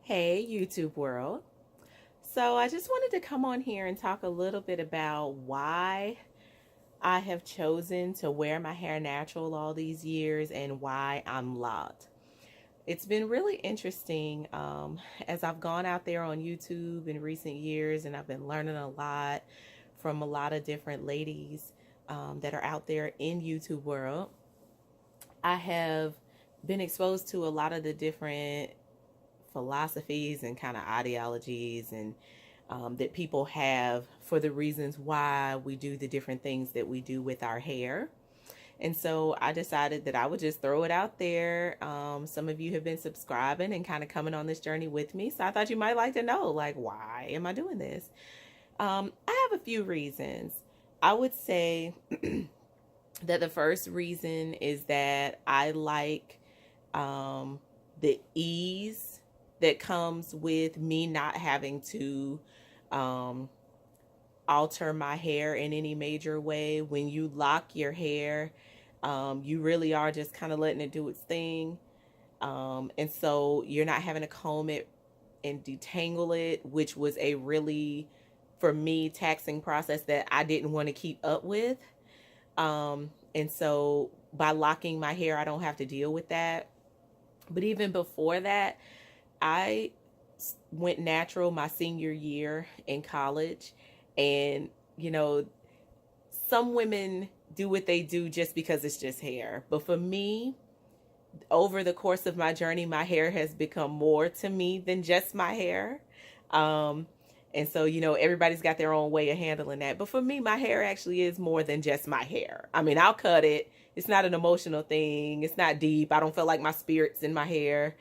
Hey, YouTube world. So, I just wanted to come on here and talk a little bit about why I have chosen to wear my hair natural all these years and why I'm locked. It's been really interesting as I've gone out there on YouTube in recent years and I've been learning a lot from a lot of different ladies that are out there in YouTube world. I have been exposed to a lot of the different philosophies and kind of ideologies and that people have for the reasons why we do the different things that we do with our hair. And so I decided that I would just throw it out there. Some of you have been subscribing and kind of coming on this journey with me. So I thought you might like to know, like, why am I doing this? I have a few reasons. I would say that the first reason is that I like the ease that comes with me not having to um, alter my hair in any major way. When you lock your hair, you really are just kind of letting it do its thing. And so you're not having to comb it and detangle it, which was a really, for me, taxing process that I didn't want to keep up with. And so by locking my hair, I don't have to deal with that. But even before that, I went natural my senior year in college. And, you know, some women do what they do just because it's just hair. But for me, over the course of my journey, my hair has become more to me than just my hair. Um, and so, everybody's got their own way of handling that. But for me, my hair actually is more than just my hair. I mean, I'll cut it. It's not an emotional thing. It's not deep. I don't feel like my spirit's in my hair,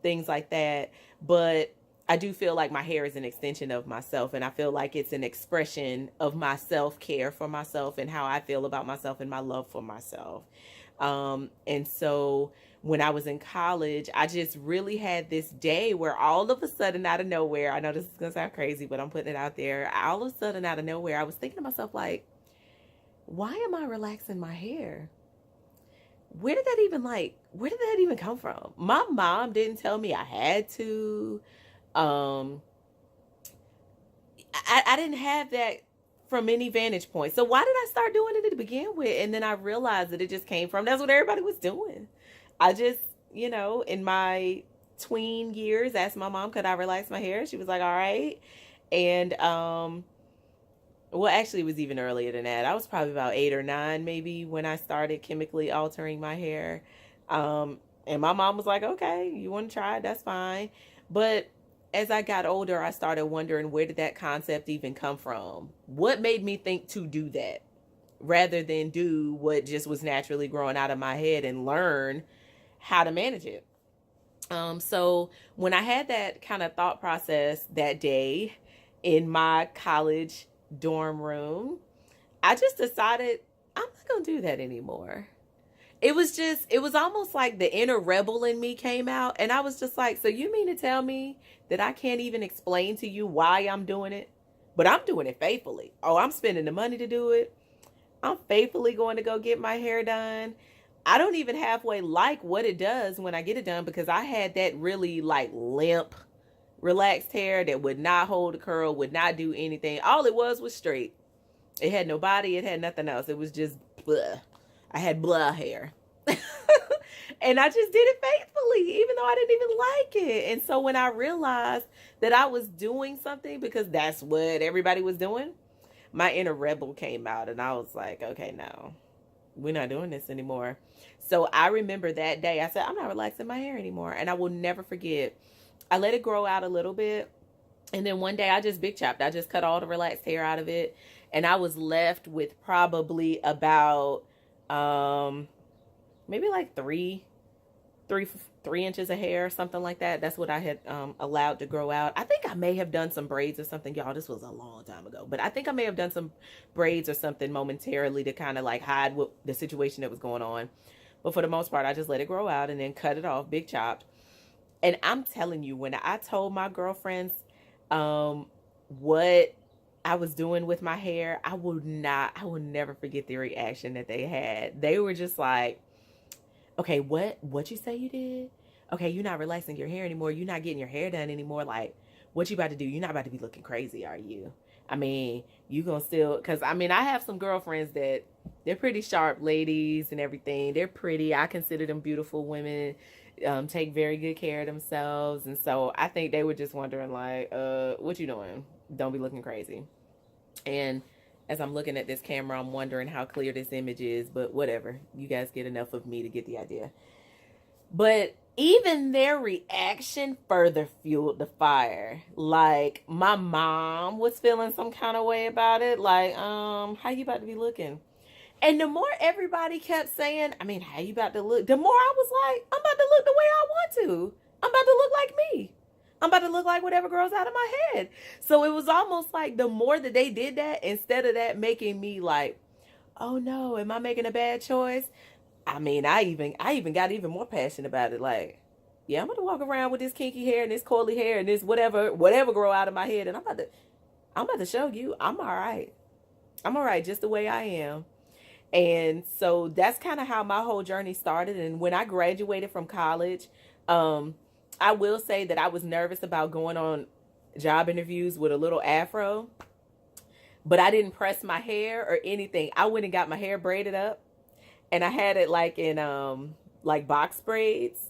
things like that. But I do feel like my hair is an extension of myself. And I feel like it's an expression of my self-care for myself and how I feel about myself and my love for myself. And so when I was in college, I just really had this day where all of a sudden, out of nowhere, I know this is going to sound crazy, but I'm putting it out there. All of a sudden, out of nowhere, I was thinking to myself, like, why am I relaxing my hair? Where did that even come from? My mom didn't tell me I had to. Um, I didn't have that from any vantage point. So why did I start doing it to begin with? And then I realized that it just came from that's what everybody was doing. I just, in my tween years, asked my mom, could I relax my hair? She was like, all right. And well, actually, it was even earlier than that. I was probably about 8 or 9, maybe, when I started chemically altering my hair. And my mom was like, okay, you want to try it? That's fine. But as I got older, I started wondering, where did that concept even come from? What made me think to do that rather than do what just was naturally growing out of my head and learn how to manage it? So when I had that kind of thought process that day in my college dorm room, I just decided I'm not going to do that anymore. It was almost like the inner rebel in me came out. And I was just like, so you mean to tell me that I can't even explain to you why I'm doing it? But I'm doing it faithfully. Oh, I'm spending the money to do it. I'm faithfully going to go get my hair done. I don't even halfway like what it does when I get it done, because I had that really like limp, relaxed hair that would not hold a curl, would not do anything. All it was straight. It had no body. It had nothing else. It was just blah. I had blah hair. And I just did it faithfully, even though I didn't even like it. And so when I realized that I was doing something because that's what everybody was doing, my inner rebel came out. And I was like, okay, no, we're not doing this anymore. So I remember that day, I said, I'm not relaxing my hair anymore. And I will never forget. I let it grow out a little bit. And then one day I just big chopped. I just cut all the relaxed hair out of it. And I was left with probably about maybe like three inches of hair, something like that. That's what I had allowed to grow out. I think I may have done some braids or something. Y'all, this was a long time ago. But I think I may have done some braids or something momentarily to kind of like hide what the situation that was going on. But for the most part, I just let it grow out and then cut it off, big chopped. And I'm telling you, when I told my girlfriends what I was doing with my hair, I will never forget the reaction that they had. They were just like, okay, what you say you did? okay, you're not relaxing your hair anymore. You're not getting your hair done anymore. Like, what you about to do? You're not about to be looking crazy, are you? I mean, you gonna still, because I mean, I have some girlfriends that they're pretty sharp ladies and everything. They're pretty. I consider them beautiful women, take very good care of themselves. And so I think they were just wondering, like, what you doing? Don't be looking crazy. And as I'm looking at this camera, I'm wondering how clear this image is, but whatever. You guys get enough of me to get the idea. But even their reaction further fueled the fire. Like, my mom was feeling some kind of way about it. Like, how you about to be looking? And the more everybody kept saying, I mean, how you about to look? The more I was like, I'm about to look the way I want to. I'm about to look like me. I'm about to look like whatever grows out of my head. So it was almost like the more that they did that, instead of that making me like, oh no, am I making a bad choice? I mean, I even got even more passionate about it. Like, yeah, I'm gonna walk around with this kinky hair and this coily hair and this whatever grow out of my head, and I'm about to show you I'm all right. I'm all right just the way I am. And so that's kind of how my whole journey started. And when I graduated from college, um, I will say that I was nervous about going on job interviews with a little afro, but I didn't press my hair or anything. I went and got my hair braided up, and I had it like in like box braids.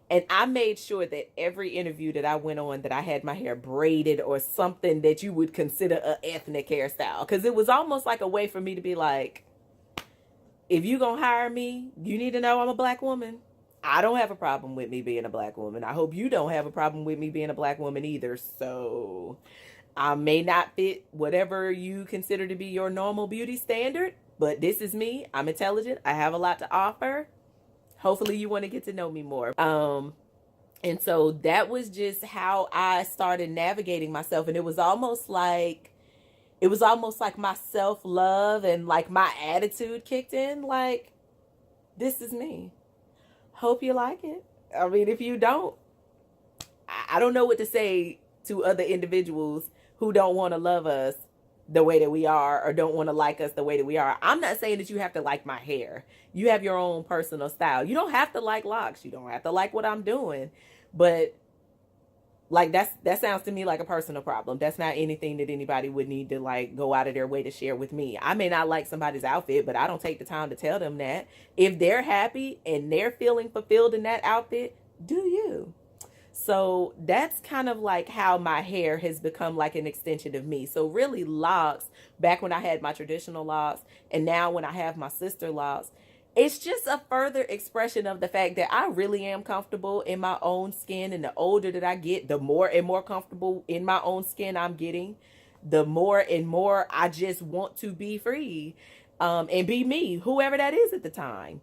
And I made sure that every interview that I went on that I had my hair braided or something that you would consider an ethnic hairstyle. Because it was almost like a way for me to be like, if you gonna hire me, you need to know I'm a black woman. I don't have a problem with me being a black woman. I hope you don't have a problem with me being a black woman either. So I may not fit whatever you consider to be your normal beauty standard, but this is me. I'm intelligent. I have a lot to offer. Hopefully you want to get to know me more. And so that was just how I started navigating myself. And it was almost like my self-love and like my attitude kicked in. Like, this is me. Hope you like it. I mean, if you don't, I don't know what to say to other individuals who don't want to love us the way that we are or don't want to like us the way that we are. I'm not saying that you have to like my hair. You have your own personal style. You don't have to like locks. You don't have to like what I'm doing. But like that sounds to me like a personal problem. That's not anything that anybody would need to like go out of their way to share with me. I may not like somebody's outfit, but I don't take the time to tell them that. If they're happy and they're feeling fulfilled in that outfit, do you? So that's kind of like how my hair has become like an extension of me. So really locks, back when I had my traditional locks and now when I have my sister locks, it's just a further expression of the fact that I really am comfortable in my own skin. And the older that I get, the more and more comfortable in my own skin I'm getting. The more and more I just want to be free, and be me, whoever that is at the time.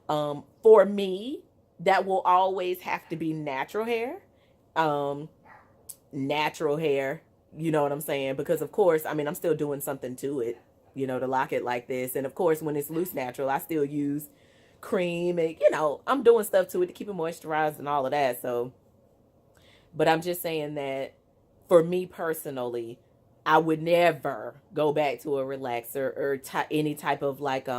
For me, that will always have to be natural hair. Um, Natural hair, you know what I'm saying? Because of course, I mean, I'm still doing something to it, to lock it like this. And of course, when it's loose natural, I still use cream and, I'm doing stuff to it to keep it moisturized and all of that. So, but I'm just saying that for me personally, I would never go back to a relaxer or any type of like,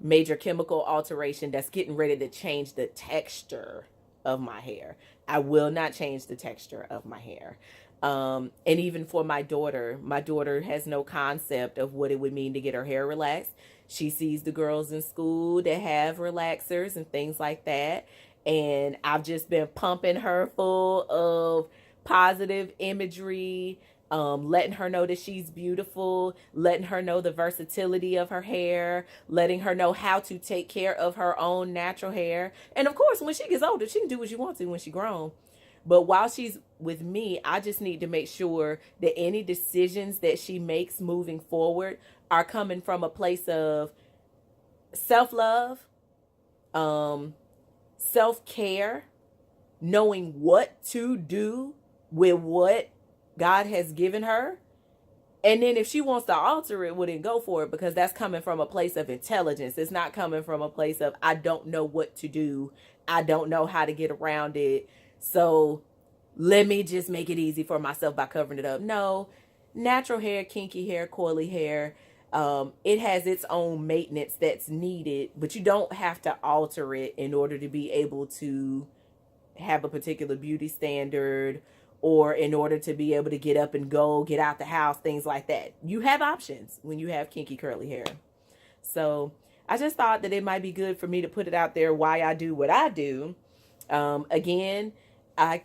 major chemical alteration that's getting ready to change the texture of my hair. I will not change the texture of my hair. And even for my daughter has no concept of what it would mean to get her hair relaxed. She sees the girls in school that have relaxers and things like that. And I've just been pumping her full of positive imagery, letting her know that she's beautiful, letting her know the versatility of her hair, letting her know how to take care of her own natural hair. And of course, when she gets older, she can do what she wants to when she's grown. But while she's with me, I just need to make sure that any decisions that she makes moving forward are coming from a place of self-love, self-care, knowing what to do with what God has given her. And then if she wants to alter it, well, then go for it, because that's coming from a place of intelligence. It's not coming from a place of, I don't know what to do. I don't know how to get around it. So let me just make it easy for myself by covering it up. No, natural hair, kinky hair, coily hair, it has its own maintenance that's needed, but you don't have to alter it in order to be able to have a particular beauty standard, or in order to be able to get up and go, get out the house, things like that. You have options when you have kinky curly hair. So I just thought that it might be good for me to put it out there why I do what I do. Again, I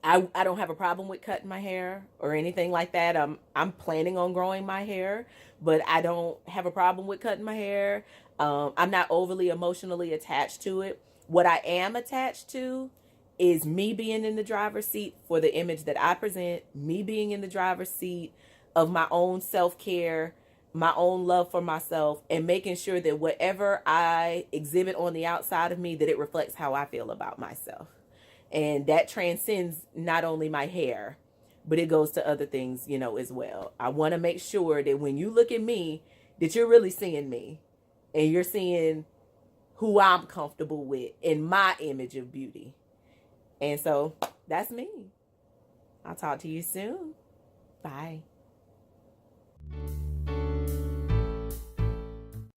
I don't have a problem with cutting my hair or anything like that. I'm planning on growing my hair, but I don't have a problem with cutting my hair. I'm not overly emotionally attached to it. What I am attached to is me being in the driver's seat for the image that I present, me being in the driver's seat of my own self-care, my own love for myself, and making sure that whatever I exhibit on the outside of me, that it reflects how I feel about myself. And that transcends not only my hair, but it goes to other things, as well. I want to make sure that when you look at me, that you're really seeing me and you're seeing who I'm comfortable with in my image of beauty. And so that's me. I'll talk to you soon. Bye.